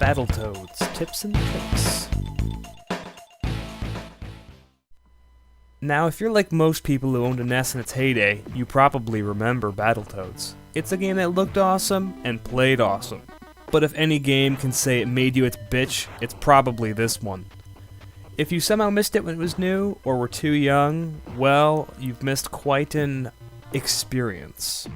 Battletoads, tips and tricks. Now, if you're like most people who owned a NES in its heyday, you probably remember Battletoads. It's a game that looked awesome and played awesome. But if any game can say it made you its bitch, it's probably this one. If you somehow missed it when it was new, or were too young, well, you've missed quite an experience.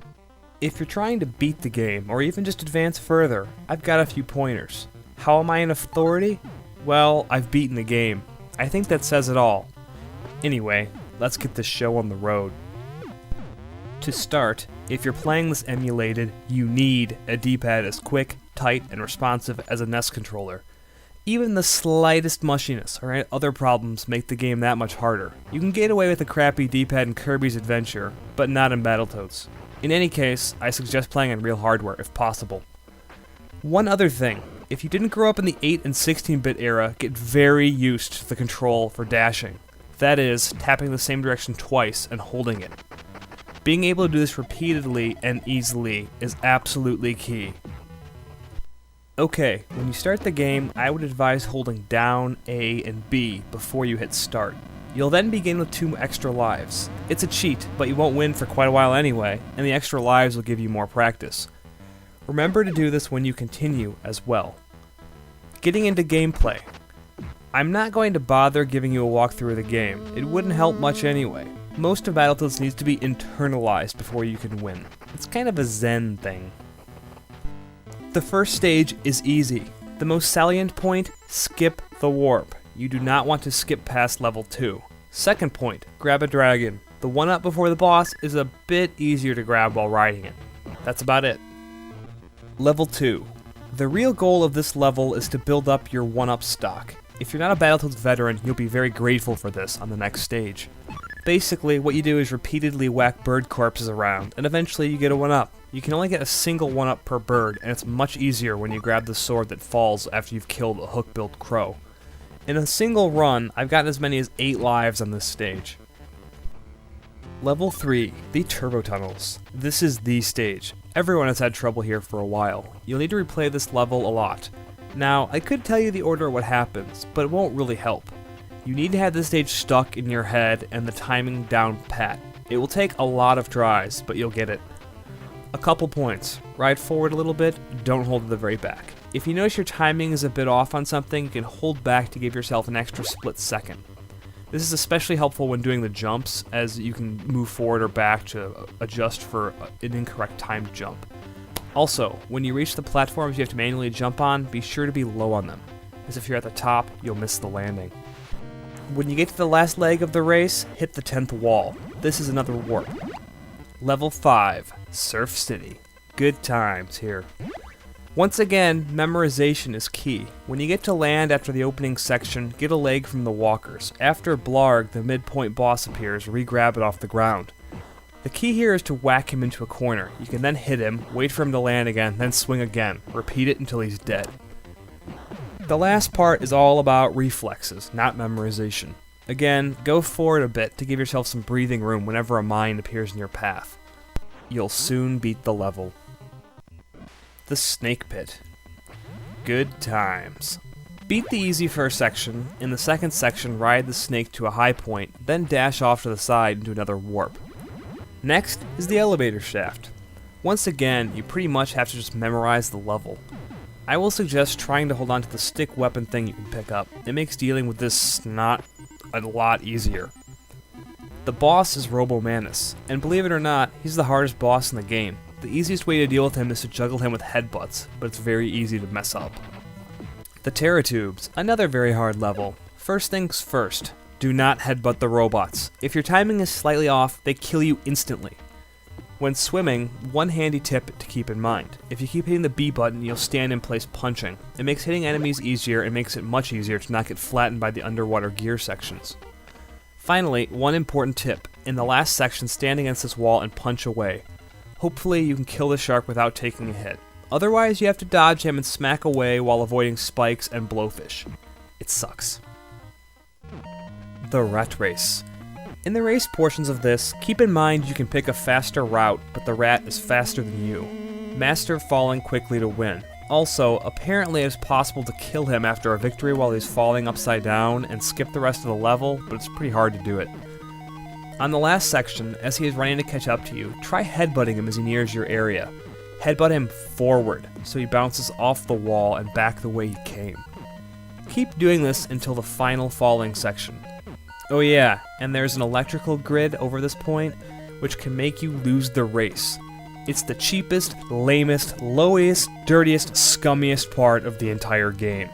If you're trying to beat the game, or even just advance further, I've got a few pointers. How am I an authority? Well, I've beaten the game. I think that says it all. Anyway, let's get this show on the road. To start, if you're playing this emulated, you need a D-pad as quick, tight, and responsive as a NES controller. Even the slightest mushiness or other problems make the game that much harder. You can get away with a crappy D-pad in Kirby's Adventure, but not in Battletoads. In any case, I suggest playing on real hardware if possible. One other thing, if you didn't grow up in the 8 and 16-bit era, get very used to the control for dashing. That is, tapping the same direction twice and holding it. Being able to do this repeatedly and easily is absolutely key. Okay, when you start the game, I would advise holding down A and B before you hit start. You'll then begin with 2 extra lives. It's a cheat, but you won't win for quite a while anyway, and the extra lives will give you more practice. Remember to do this when you continue as well. Getting into gameplay. I'm not going to bother giving you a walkthrough of the game. It wouldn't help much anyway. Most of Battletoads needs to be internalized before you can win. It's kind of a zen thing. The first stage is easy. The most salient point, skip the warp. You do not want to skip past level 2. Second point, grab a dragon. The one-up before the boss is a bit easier to grab while riding it. That's about it. Level 2. The real goal of this level is to build up your one-up stock. If you're not a Battletoads veteran, you'll be very grateful for this on the next stage. Basically, what you do is repeatedly whack bird corpses around, and eventually you get a 1-up. You can only get a single 1-up per bird, and it's much easier when you grab the sword that falls after you've killed a hook-billed crow. In a single run, I've gotten as many as 8 lives on this stage. Level 3, the Turbo Tunnels. This is the stage. Everyone has had trouble here for a while. You'll need to replay this level a lot. Now, I could tell you the order of what happens, but it won't really help. You need to have this stage stuck in your head and the timing down pat. It will take a lot of tries, but you'll get it. A couple points. Ride forward a little bit, don't hold to the very back. If you notice your timing is a bit off on something, you can hold back to give yourself an extra split second. This is especially helpful when doing the jumps, as you can move forward or back to adjust for an incorrect timed jump. Also, when you reach the platforms you have to manually jump on, be sure to be low on them, as if you're at the top, you'll miss the landing. When you get to the last leg of the race, hit the 10th wall. This is another warp. Level 5, Surf City. Good times here. Once again, memorization is key. When you get to land after the opening section, get a leg from the walkers. After Blarg, the midpoint boss appears, re-grab it off the ground. The key here is to whack him into a corner. You can then hit him, wait for him to land again, then swing again. Repeat it until he's dead. The last part is all about reflexes, not memorization. Again, go forward a bit to give yourself some breathing room whenever a mine appears in your path. You'll soon beat the level. The Snake Pit. Good times. Beat the easy first section. In the second section, ride the snake to a high point, then dash off to the side into another warp. Next is the elevator shaft. Once again, you pretty much have to just memorize the level. I will suggest trying to hold on to the stick weapon thing you can pick up. It makes dealing with this snot a lot easier. The boss is Robo-Manus, and believe it or not, he's the hardest boss in the game. The easiest way to deal with him is to juggle him with headbutts, but it's very easy to mess up. The Terratubes, another very hard level. First things first, do not headbutt the robots. If your timing is slightly off, they kill you instantly. When swimming, one handy tip to keep in mind. If you keep hitting the B button, you'll stand in place punching. It makes hitting enemies easier and makes it much easier to not get flattened by the underwater gear sections. Finally, one important tip. In the last section, stand against this wall and punch away. Hopefully you can kill the shark without taking a hit. Otherwise, you have to dodge him and smack away while avoiding spikes and blowfish. It sucks. The Rat Race. In the race portions of this, keep in mind you can pick a faster route, but the rat is faster than you. Master falling quickly to win. Also, apparently it's possible to kill him after a victory while he's falling upside down and skip the rest of the level, but it's pretty hard to do it. On the last section, as he is running to catch up to you, try headbutting him as he nears your area. Headbutt him forward, so he bounces off the wall and back the way he came. Keep doing this until the final falling section. Oh yeah, and there's an electrical grid over this point, which can make you lose the race. It's the cheapest, lamest, lowest, dirtiest, scummiest part of the entire game.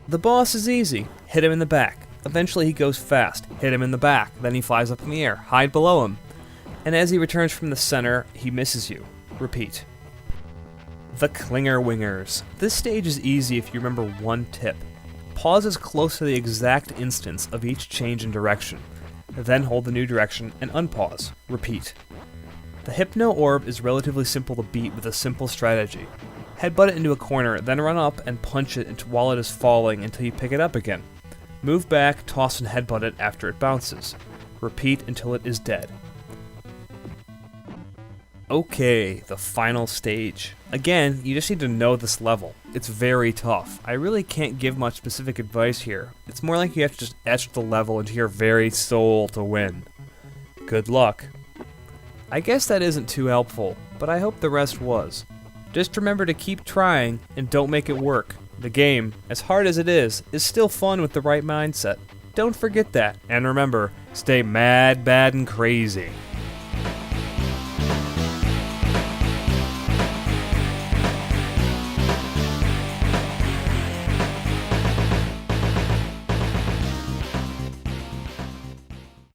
The boss is easy. Hit him in the back. Eventually he goes fast. Hit him in the back. Then he flies up in the air. Hide below him. And as he returns from the center, he misses you. Repeat. The Clinger Wingers. This stage is easy if you remember one tip. Pause as close to the exact instance of each change in direction. Then hold the new direction and unpause. Repeat. The Hypno Orb is relatively simple to beat with a simple strategy. Headbutt it into a corner, then run up and punch it while it is falling until you pick it up again. Move back, toss and headbutt it after it bounces. Repeat until it is dead. Okay, the final stage. Again, you just need to know this level. It's very tough. I really can't give much specific advice here. It's more like you have to just etch the level into your very soul to win. Good luck. I guess that isn't too helpful, but I hope the rest was. Just remember to keep trying and don't make it work. The game, as hard as it is still fun with the right mindset. Don't forget that, and remember, stay mad, bad, and crazy.